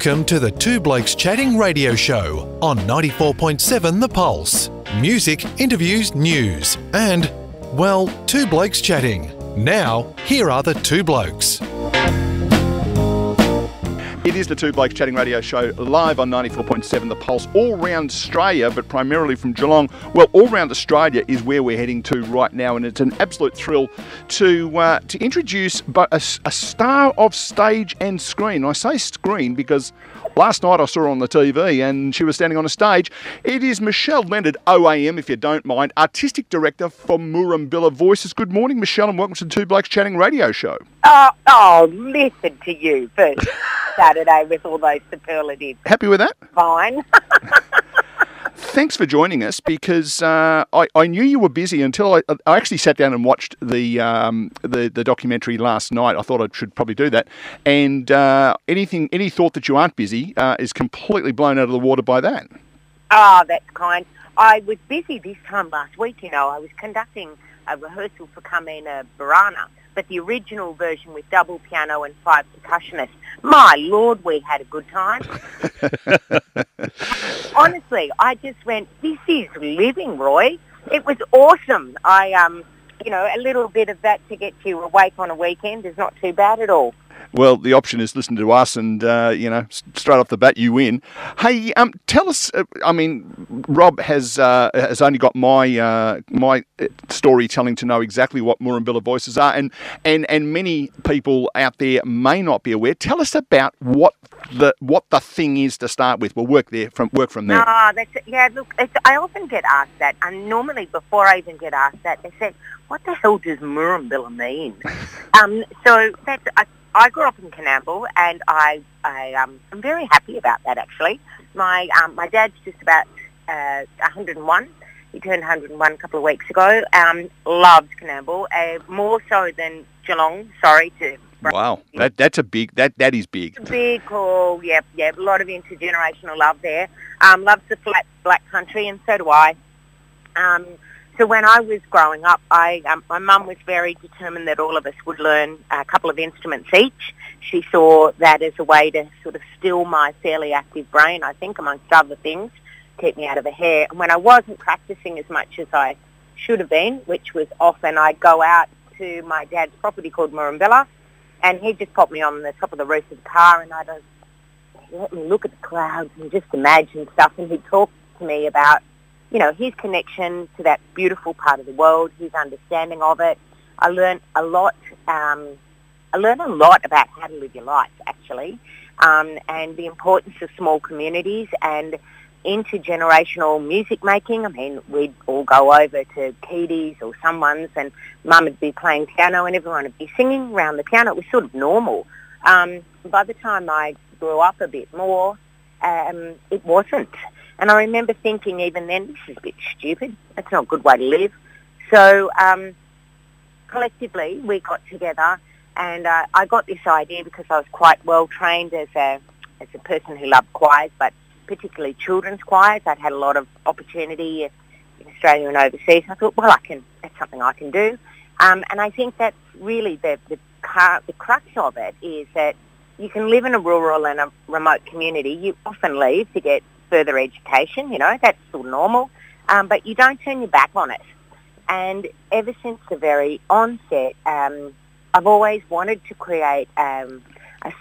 Welcome to the Two Blokes Chatting radio show on 94.7 The Pulse. Music, interviews, news and, well, two blokes chatting. Now, here are the two blokes. It is the Two Blokes Chatting radio show live on 94.7 The Pulse, all round Australia, but primarily from Geelong. Well, all round Australia is where we're heading to right now, and it's an absolute thrill to introduce a star of stage and screen. I say screen because last night I saw her on the TV and she was standing on a stage. It is Michelle Leonard, OAM, if you don't mind, Artistic Director for Moorambilla Voices. Good morning, Michelle, and welcome to the Two Blokes Chatting radio show. Listen to you first Saturday with all those superlatives. Happy with that? Fine. Thanks for joining us because I knew you were busy until I actually sat down and watched the documentary last night. I thought I should probably do that. And any thought that you aren't busy is completely blown out of the water by that. Oh, that's kind. I was busy this time last week, I was conducting a rehearsal for Carmina Burana, but the original version with double piano and 5 percussionists. My Lord, we had a good time. Honestly, I just went, this is living, Roy. It was awesome. A little bit of that to get you awake on a weekend is not too bad at all. Well, the option is listen to us and, straight off the bat, you win. Hey, tell us, Rob has only got my storytelling to know exactly what Moorambilla Voices are, and many people out there may not be aware. Tell us about what the thing is to start with. We'll work from there. I often get asked that, and normally before I even get asked that, they say, what the hell does Moorambilla mean? I grew up in Coonamble, and I'm very happy about that, actually. My dad's just about 101. He turned 101 a couple of weeks ago. Loves Coonamble, more so than Geelong. Sorry to... Wow, that's a big... That is big. It's a big call, yep. A lot of intergenerational love there. Loves the flat black country, and so do I. So when I was growing up, my mum was very determined that all of us would learn a couple of instruments each. She saw that as a way to sort of still my fairly active brain, I think, amongst other things, keep me out of the hair. And when I wasn't practicing as much as I should have been, which was often, I'd go out to my dad's property called Moorambilla, and he'd just pop me on the top of the roof of the car, and I'd let me look at the clouds and just imagine stuff, and he'd talk to me about his connection to that beautiful part of the world, his understanding of it. I learned a lot. About how to live your life, actually, and the importance of small communities and intergenerational music making. I mean, we'd all go over to Keady's or someone's, and Mum would be playing piano, and everyone would be singing around the piano. It was sort of normal. By the time I grew up a bit more, it wasn't. And I remember thinking even then, this is a bit stupid. That's not a good way to live. So collectively, we got together, and I got this idea because I was quite well trained as a person who loved choirs, but particularly children's choirs. I'd had a lot of opportunity in Australia and overseas. I thought, that's something I can do. And I think that's really the crux of it, is that you can live in a rural and a remote community. You often leave to get further education, that's still normal, but you don't turn your back on it. And ever since the very onset, I've always wanted to create a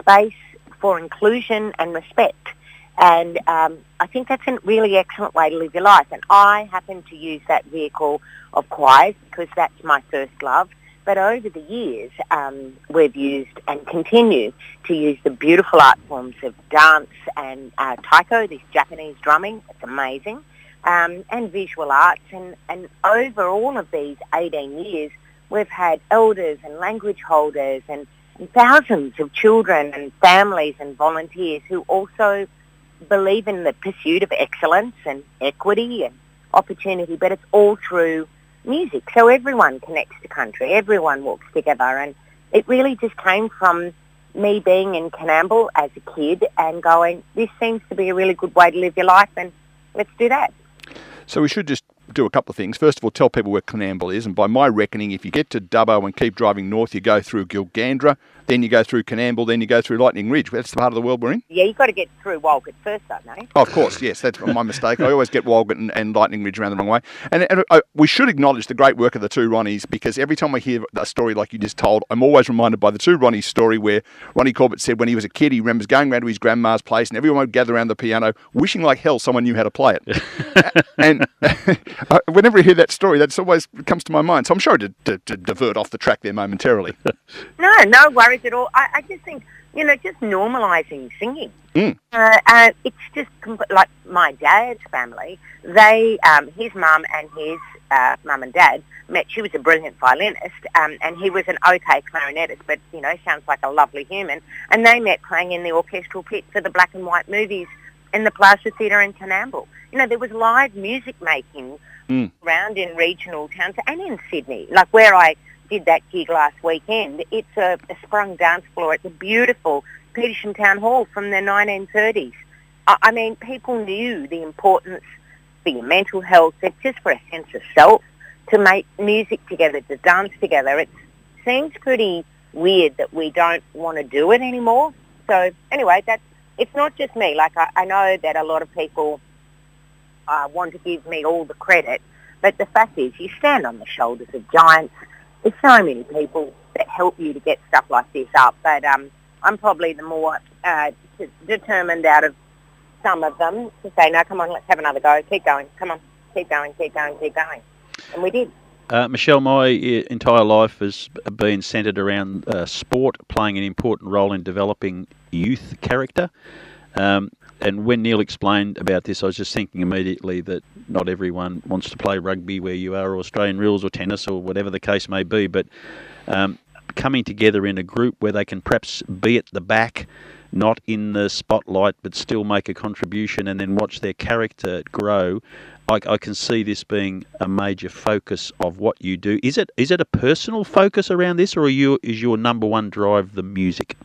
space for inclusion and respect. And I think that's a really excellent way to live your life. And I happen to use that vehicle of choirs because that's my first love. But over the years, we've used and continue to use the beautiful art forms of dance and taiko, this Japanese drumming. It's amazing. And visual arts. And over all of these 18 years, we've had elders and language holders and thousands of children and families and volunteers who also believe in the pursuit of excellence and equity and opportunity, but it's all through music. So everyone connects to country, everyone walks together, and it really just came from me being in Coonamble as a kid and going, this seems to be a really good way to live your life, and let's do that. So we should just do a couple of things. First of all, tell people where Coonamble is, and by my reckoning, if you get to Dubbo and keep driving north, you go through Gilgandra, then you go through Canamble, then you go through Lightning Ridge. That's the part of the world we're in. Yeah, you've got to get through Walgett first, though, no? Oh, of course, yes, that's my mistake. I always get Walgett and Lightning Ridge around the wrong way. And we should acknowledge the great work of the two Ronnies, because every time I hear a story like you just told, I'm always reminded by the two Ronnies story where Ronnie Corbett said when he was a kid, he remembers going around to his grandma's place and everyone would gather around the piano, wishing like hell someone knew how to play it. And whenever I hear that story, that always comes to my mind. So I'm sorry to divert off the track there momentarily. No worries at all. I just think, just normalising singing. It's just like my dad's family. They, his mum and his mum and dad met. She was a brilliant violinist, and he was an okay clarinetist, but, sounds like a lovely human. And they met playing in the orchestral pit for the black and white movies in the Plaza Theatre in Canamble. There was live music making around in regional towns and in Sydney, like where I did that gig last weekend. It's a sprung dance floor. It's a beautiful Petersham Town Hall from the 1930s. I mean, people knew the importance for your mental health, it's just for a sense of self, to make music together, to dance together. It seems pretty weird that we don't want to do it anymore. So anyway, it's not just me. Like, I know that a lot of people want to give me all the credit, but the fact is you stand on the shoulders of giants. There's so many people that help you to get stuff like this up, but I'm probably the more determined out of some of them to say, no, come on, let's have another go. Keep going. Come on. Keep going, keep going, keep going. And we did. Michelle, my entire life has been centred around sport playing an important role in developing youth character. And when Neil explained about this, I was just thinking immediately that not everyone wants to play rugby where you are, or Australian rules, or tennis, or whatever the case may be. But coming together in a group where they can perhaps be at the back, not in the spotlight, but still make a contribution, and then watch their character grow. I can see this being a major focus of what you do. Is it a personal focus around this, or is your number one drive the music?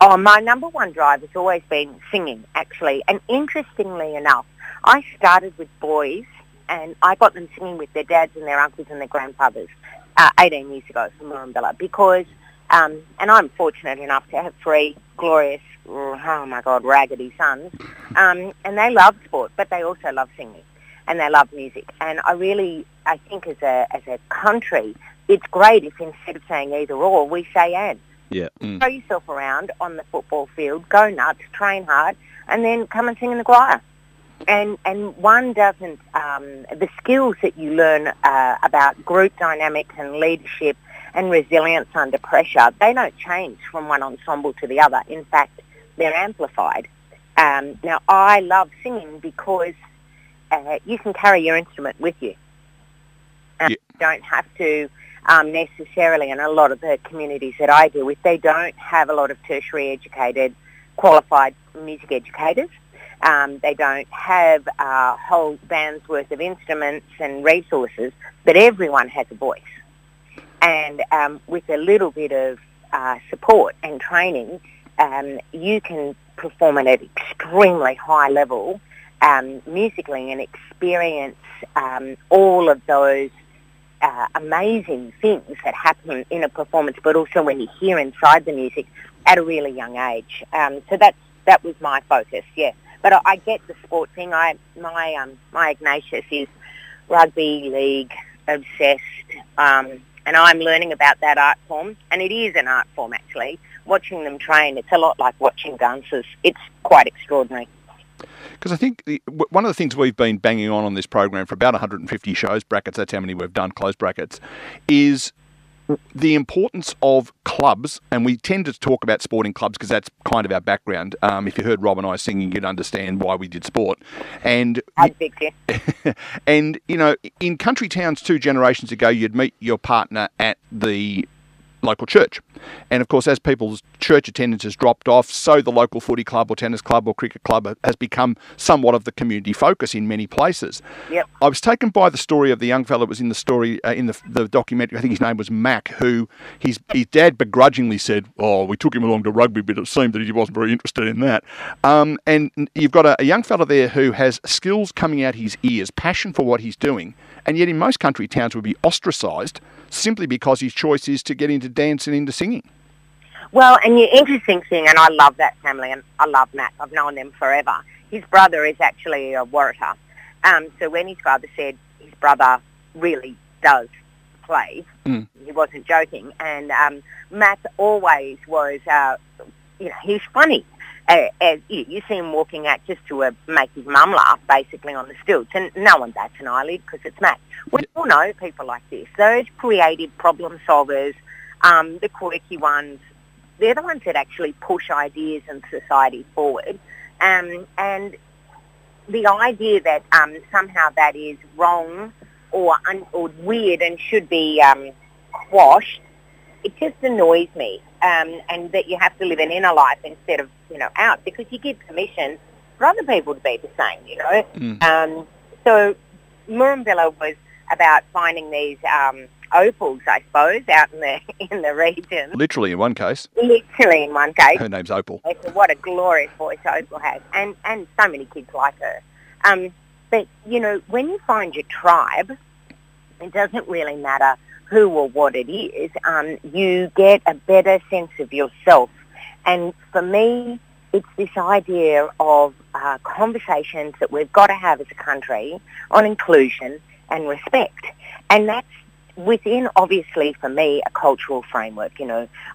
Oh, my number one drive has always been singing, actually. And interestingly enough, I started with boys, and I got them singing with their dads and their uncles and their grandfathers 18 years ago from Moorambilla, because, and I'm fortunate enough to have three glorious, oh my God, raggedy sons, and they love sport, but they also love singing, and they love music. And I think as a country, it's great if instead of saying either or, we say and. Yeah. Throw yourself around on the football field, go nuts, train hard, and then come and sing in the choir. And one doesn't, the skills that you learn about group dynamics and leadership and resilience under pressure, they don't change from one ensemble to the other. In fact, they're amplified. Now, I love singing because you can carry your instrument with you. You don't have to necessarily, and a lot of the communities that I deal with, they don't have a lot of tertiary educated, qualified music educators. They don't have a whole band's worth of instruments and resources, but everyone has a voice. And with a little bit of support and training, you can perform at an extremely high level musically and experience all of those amazing things that happen in a performance, but also when you hear inside the music at a really young age. So that was my focus, yeah. But I get the sport thing. My Ignatius is rugby league obsessed, and I'm learning about that art form, and it is an art form actually. Watching them train, it's a lot like watching dancers. It's quite extraordinary. Because I think one of the things we've been banging on this program for about 150 shows, brackets, that's how many we've done, close brackets, is the importance of clubs, and we tend to talk about sporting clubs because that's kind of our background. If you heard Rob and I singing, you'd understand why we did sport. And and in country towns 2 generations ago, you'd meet your partner at the local church. And of course, as people's church attendance has dropped off, so the local footy club or tennis club or cricket club has become somewhat of the community focus in many places. Yep. I was taken by the story of the young fellow that was in the story, in the documentary. I think his name was Mac, who his dad begrudgingly said, "Oh, we took him along to rugby, but it seemed that he wasn't very interested in that." And you've got a young fellow there who has skills coming out his ears, passion for what he's doing, and yet in most country towns would be ostracised simply because his choice is to get into dance and into singing. Well, and the interesting thing, and I love that family, and I love Matt. I've known them forever. His brother is actually a Waratah. So when his father said his brother really does play, he wasn't joking. And Matt always was, he's funny. You see him walking out just to make his mum laugh, basically, on the stilts. And no one bats an eyelid because it's Matt. We all know people like this. Those creative problem solvers, the quirky ones, they're the ones that actually push ideas and society forward. And the idea that somehow that is wrong or weird and should be quashed, it just annoys me. And that you have to live an inner life instead of, out, because you give permission for other people to be the same, So Moorambilla was about finding these opals, I suppose, out in the region. Literally in one case. Literally in one case. Her name's Opal. What a glorious voice Opal has, and so many kids like her. But, when you find your tribe, it doesn't really matter who or what it is, you get a better sense of yourself. And for me, it's this idea of conversations that we've got to have as a country on inclusion and respect. And that's within, obviously, for me, a cultural framework.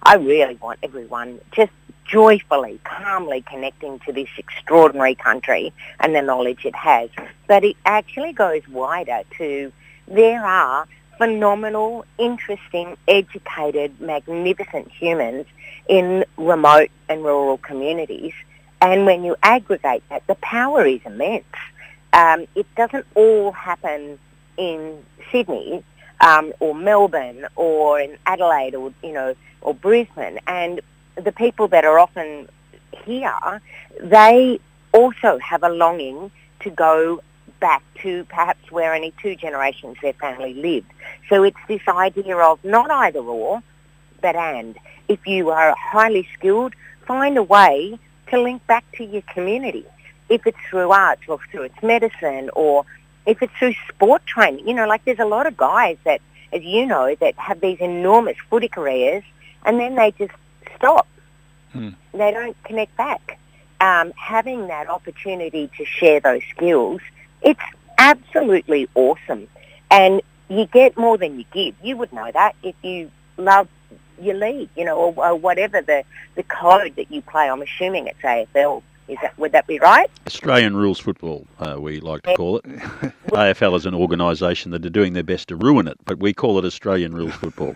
I really want everyone just joyfully, calmly connecting to this extraordinary country and the knowledge it has. But it actually goes wider to there are phenomenal, interesting, educated, magnificent humans in remote and rural communities. And when you aggregate that, the power is immense. It doesn't all happen in Sydney or Melbourne or in Adelaide or Brisbane. And the people that are often here, they also have a longing to go back to perhaps where only 2 generations their family lived. So it's this idea of not either or, but and. If you are highly skilled, find a way to link back to your community. If it's through arts or through its medicine, or if it's through sport training. There's a lot of guys that, as you know, that have these enormous footy careers and then they just stop. They don't connect back. Having that opportunity to share those skills, it's absolutely awesome. And you get more than you give. You would know that if you love your league, or whatever the code that you play. I'm assuming it's AFL. Would that be right? Australian rules football, we like to call it. AFL is an organisation that are doing their best to ruin it, but we call it Australian rules football.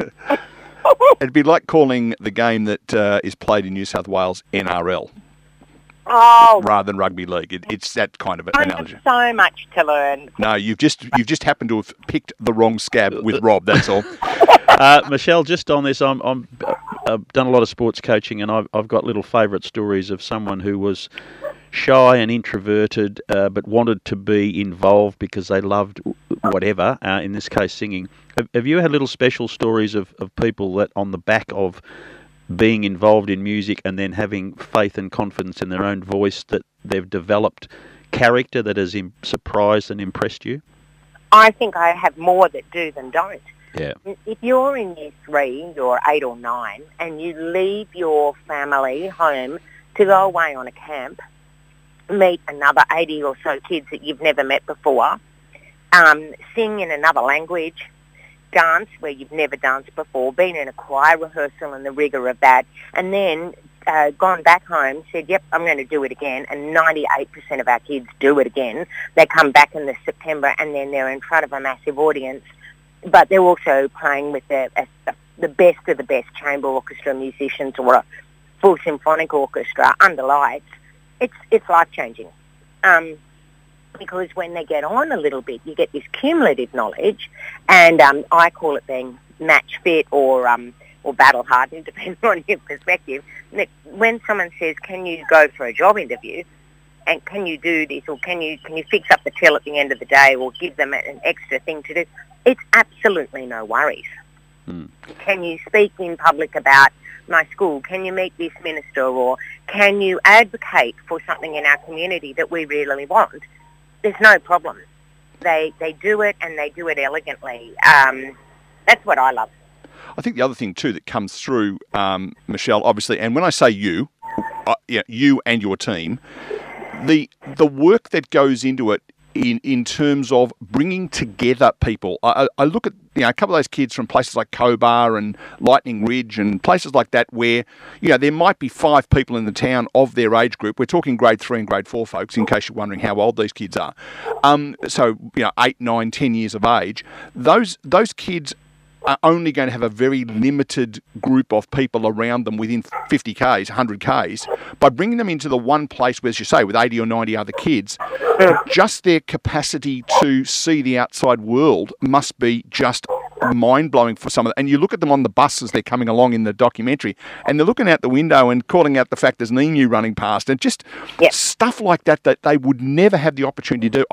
It'd be like calling the game that is played in New South Wales NRL. Oh, rather than rugby league. It's that kind of an analogy. So much to learn. No, you've just happened to have picked the wrong scab with Rob. That's all. Michelle, just on this, I've done a lot of sports coaching, and I've got little favourite stories of someone who was shy and introverted, but wanted to be involved because they loved whatever. In this case, singing. Have you had little special stories of people that on the back of being involved in music and then having faith and confidence in their own voice, that they've developed character that has surprised and impressed you? I think I have more that do than don't. Yeah. If you're in year 3, you're 8 or 9, and you leave your family home to go away on a camp, meet another 80 or so kids that you've never met before, sing in another language, dance where you've never danced before, been in a choir rehearsal and the rigour of that, and then gone back home, said, yep, I'm going to do it again, and 98% of our kids do it again. They come back in the September and then they're in front of a massive audience, but they're also playing with the best of the best chamber orchestra musicians or a full symphonic orchestra under lights. It's life-changing. Because when they get on a little bit, you get this cumulative knowledge, and I call it being match fit or battle hardened, depending on your perspective. When someone says, "Can you go for a job interview?" and "Can you do this?" or "Can you fix up the till at the end of the day?" or give them an extra thing to do, it's absolutely no worries. Can you speak in public about my school? Can you meet this minister? Or can you advocate for something in our community that we really want? There's no problem. They do it, and they do it elegantly. That's what I love. I think the other thing too that comes through, Michelle, obviously, and when I say you, you and your team, the work that goes into it in terms of bringing together people. I look at a couple of those kids from places like Cobar and Lightning Ridge and places like that where there might be 5 people in the town of their age group. We're talking grade 3 and grade 4 folks, in case you're wondering how old these kids are. So 8, 9, 10 years of age. Those kids are only going to have a very limited group of people around them within 50 Ks, 100 Ks. By bringing them into the one place, where, as you say, with 80 or 90 other kids, just their capacity to see the outside world must be just mind-blowing for some of them. And you look at them on the bus as they're coming along in the documentary, and they're looking out the window and calling out the fact there's an emu running past, and just stuff like that they would never have the opportunity to do.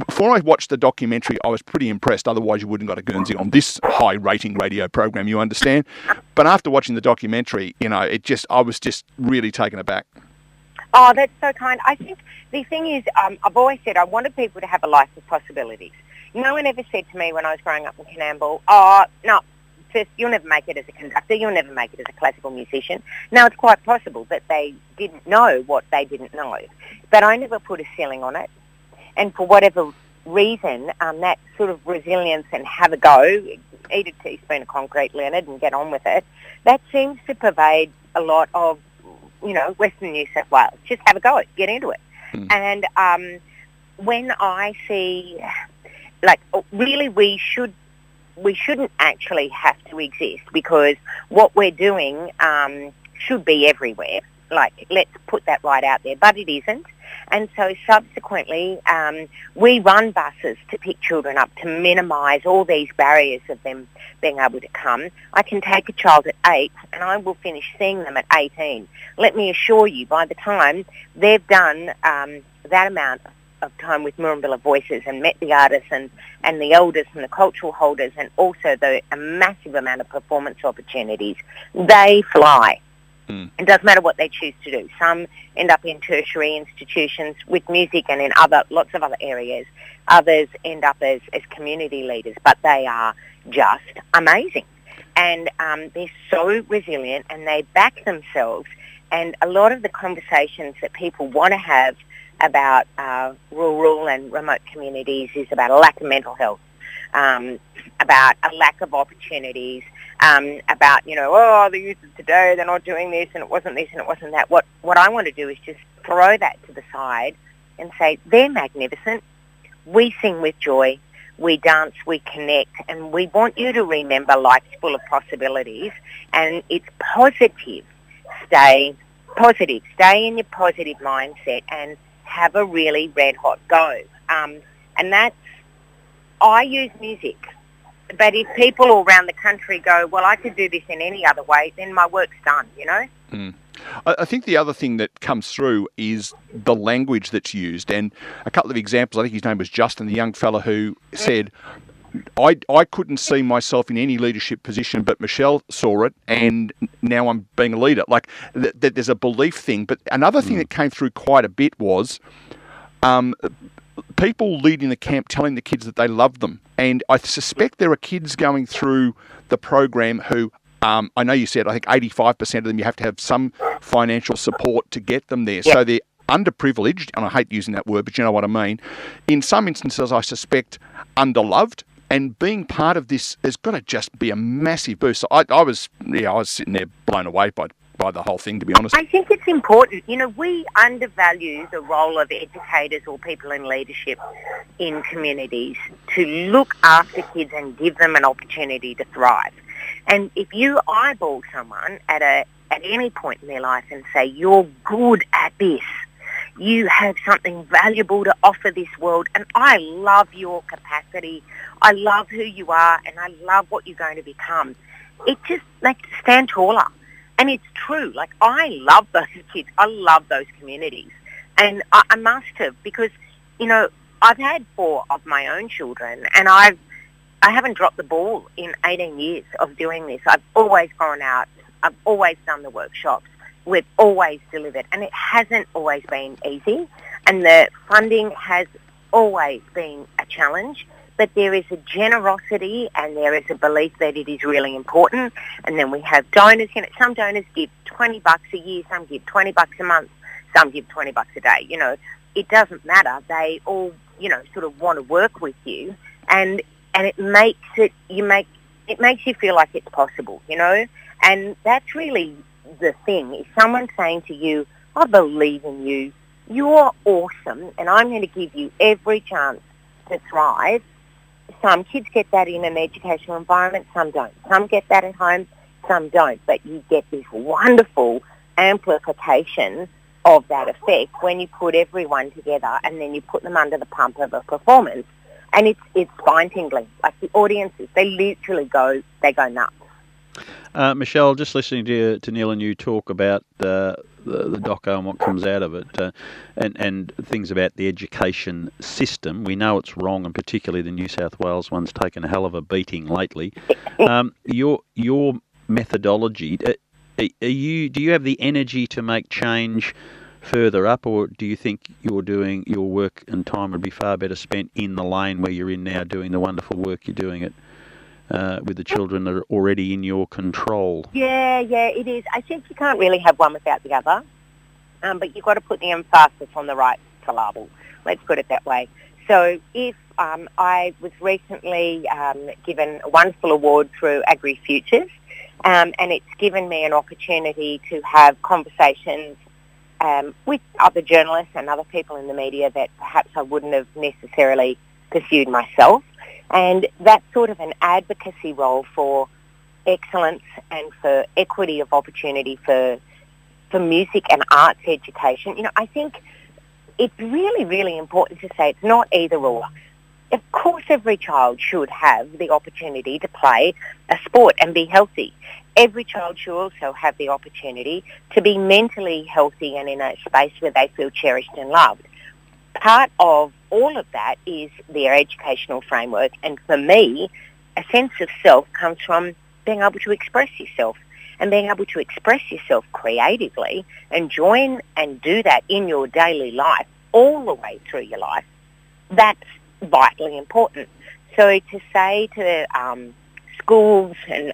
Before I watched the documentary, I was pretty impressed. Otherwise, you wouldn't have got a Guernsey on this high-rating radio program, you understand. But after watching the documentary, I was just really taken aback. Oh, that's so kind. I think the thing is, I've always said I wanted people to have a life of possibilities. No one ever said to me when I was growing up in Canamble, "Oh, no, first, you'll never make it as a conductor, you'll never make it as a classical musician." Now, it's quite possible that they didn't know what they didn't know. But I never put a ceiling on it. And for whatever reason, that sort of resilience and have a go, eat a teaspoon of concrete, Leonard, and get on with it, that seems to pervade a lot of, Western New South Wales. Just have a go, get into it. And when I see, really we shouldn't actually have to exist, because what we're doing should be everywhere. Let's put that right out there, but it isn't. And so subsequently, we run buses to pick children up to minimise all these barriers of them being able to come. I can take a child at 8 and I will finish seeing them at 18. Let me assure you, by the time they've done that amount of time with Moorambilla Voices and met the artists and the elders and the cultural holders, and also a massive amount of performance opportunities, they fly. It doesn't matter what they choose to do. Some end up in tertiary institutions with music and in lots of other areas. Others end up as community leaders, but they are just amazing. And they're so resilient and they back themselves. And a lot of the conversations that people want to have about rural and remote communities is about a lack of mental health, about a lack of opportunities, about, the youth of today, they're not doing this, and it wasn't this, and it wasn't that. What I want to do is just throw that to the side and say, they're magnificent. We sing with joy. We dance, we connect, and we want you to remember life's full of possibilities, and it's positive. Stay positive. Stay in your positive mindset and have a really red-hot go. And that's, I use music. But if people all around the country go, well, I could do this in any other way, then my work's done, I think the other thing that comes through is the language that's used. And a couple of examples, I think his name was Justin, the young fella who said, I couldn't see myself in any leadership position, but Michelle saw it, and now I'm being a leader. There's a belief thing. But another thing that came through quite a bit was people leading the camp telling the kids that they love them. And I suspect there are kids going through the program who, I know you said, I think 85% of them, you have to have some financial support to get them there. Yep. So they're underprivileged, and I hate using that word, but you know what I mean. In some instances, I suspect underloved. And being part of this has got to just be a massive boost. So I was sitting there blown away by the whole thing, to be honest. I think it's important. We undervalue the role of educators or people in leadership in communities to look after kids and give them an opportunity to thrive. And if you eyeball someone at any point in their life and say, you're good at this, you have something valuable to offer this world, and I love your capacity, I love who you are, and I love what you're going to become, it just, stand taller. And it's true. I love those kids. I love those communities. And I must have, because, I've had 4 of my own children, and I haven't dropped the ball in 18 years of doing this. I've always gone out. I've always done the workshops. We've always delivered. And it hasn't always been easy. And the funding has always been a challenge. but there is a generosity and there is a belief that it is really important. And then we have donors. You know, some donors give $20 a year, some give $20 a month, some give $20 a day. You know, it doesn't matter. They all, you know, sort of want to work with you, and it makes it makes you feel like it's possible, you know. And that's really the thing. Is someone saying to you, "I believe in you. You're awesome, and I'm going to give you every chance to thrive." Some kids get that in an educational environment, some don't. Some get that at home, some don't. But you get this wonderful amplification of that effect when you put everyone together and then you put them under the pump of a performance. And it's spine-tingling. Like the audiences, they literally go nuts. Michelle, just listening to Neil and you talk about the doco and what comes out of it, and things about the education system. We know it's wrong, and particularly the New South Wales one's taken a hell of a beating lately. Your methodology, do you have the energy to make change further up, or do you think you're doing your work and time would be far better spent in the lane where you're in now, doing the wonderful work you're doing it? With the children that are already in your control. Yeah, it is. I think you can't really have one without the other, but you've got to put the emphasis on the right syllable. Let's put it that way. So if I was recently given a wonderful award through AgriFutures, and it's given me an opportunity to have conversations with other journalists and other people in the media that perhaps I wouldn't have necessarily pursued myself. And that's sort of an advocacy role for excellence and for equity of opportunity for music and arts education. You know, I think it's really, really important to say it's not either or. Of course, every child should have the opportunity to play a sport and be healthy. Every child should also have the opportunity to be mentally healthy and in a space where they feel cherished and loved. Part of all of that is their educational framework, and for me, a sense of self comes from being able to express yourself and being able to express yourself creatively and join and do that in your daily life all the way through your life. That's vitally important. So to say to schools and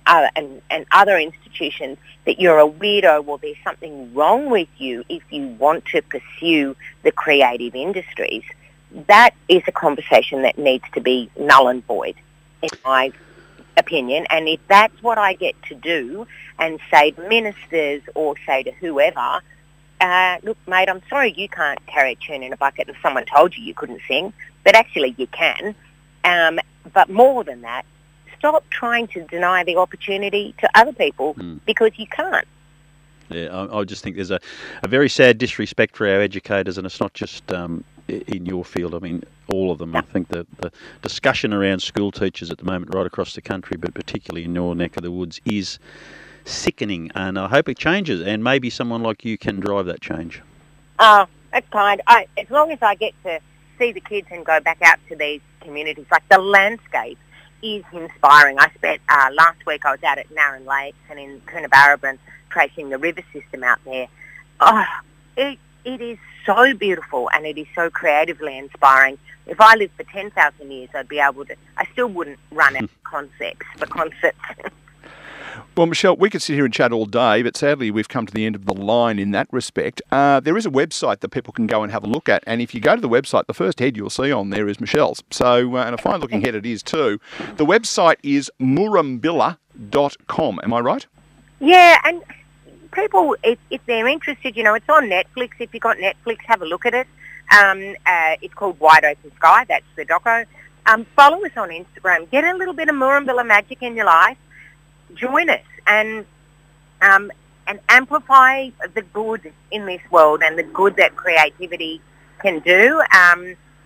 other institutions that you're a weirdo, well, there's something wrong with you if you want to pursue the creative industries, that is a conversation that needs to be null and void, in my opinion. And if that's what I get to do and say to ministers or say to whoever, look, mate, I'm sorry you can't carry a tune in a bucket and someone told you couldn't sing, but actually you can. But more than that, stop trying to deny the opportunity to other people because you can't. Yeah, I just think there's a very sad disrespect for our educators, and it's not just in your field. I mean, all of them. I think the discussion around school teachers at the moment right across the country, but particularly in your neck of the woods, is sickening, and I hope it changes, and maybe someone like you can drive that change. Oh, that's kind. As long as I get to see the kids and go back out to these communities, like the landscape is inspiring. I spent last week I was out at Narran Lakes and in Coonabarabran tracing the river system out there. Oh, it is so beautiful and it is so creatively inspiring. If I lived for 10,000 years, I'd be able to. I still wouldn't run out of concepts for concerts. Well, Michelle, we could sit here and chat all day, but sadly we've come to the end of the line in that respect. There is a website that people can go and have a look at, and if you go to the website, the first head you'll see on there is Michelle's. So, and a fine-looking head it is too. The website is moorambilla.com. Am I right? Yeah, and people, if they're interested, you know, it's on Netflix. If you've got Netflix, have a look at it. It's called Wide Open Sky. That's the doco. Follow us on Instagram. Get a little bit of Moorambilla magic in your life. Join us and amplify the good in this world and the good that creativity can do.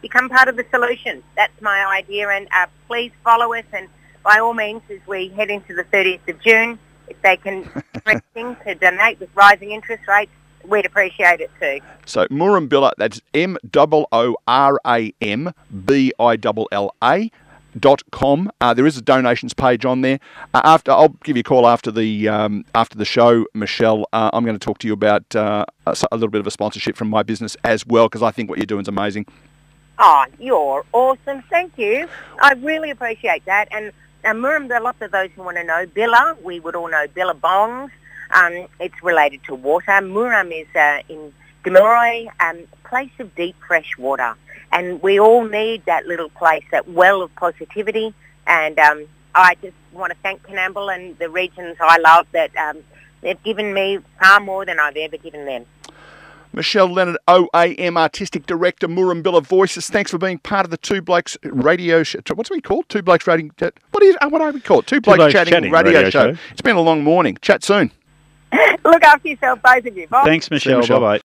Become part of the solution. That's my idea. And please follow us. And by all means, as we head into the 30th of June, if they can anything to donate with rising interest rates, we'd appreciate it too. So Moorambilla, that's MOORAMBILLA.com. There is a donations page on there. I'll give you a call after the show, Michelle. I'm going to talk to you about a little bit of a sponsorship from my business as well, because I think what you're doing is amazing. Oh, you're awesome. Thank you. I really appreciate that. And Moorambilla, lots of those who want to know, Billa, we would all know Billabongs. It's related to water. Mooram is in Gamilaroi, place of deep fresh water. And we all need that little place, that well of positivity. And I just want to thank Coonamble and the regions I love that they've given me far more than I've ever given them. Michelle Leonard, OAM Artistic Director, Moorambilla Voices. Thanks for being part of the Two Blokes Radio Show. What's we called? Two Blokes Radio. What are we called? Two Blokes Chatting Radio Show. It's been a long morning. Chat soon. Look after yourself, both of you. Bye. Thanks, Michelle. Bye-bye.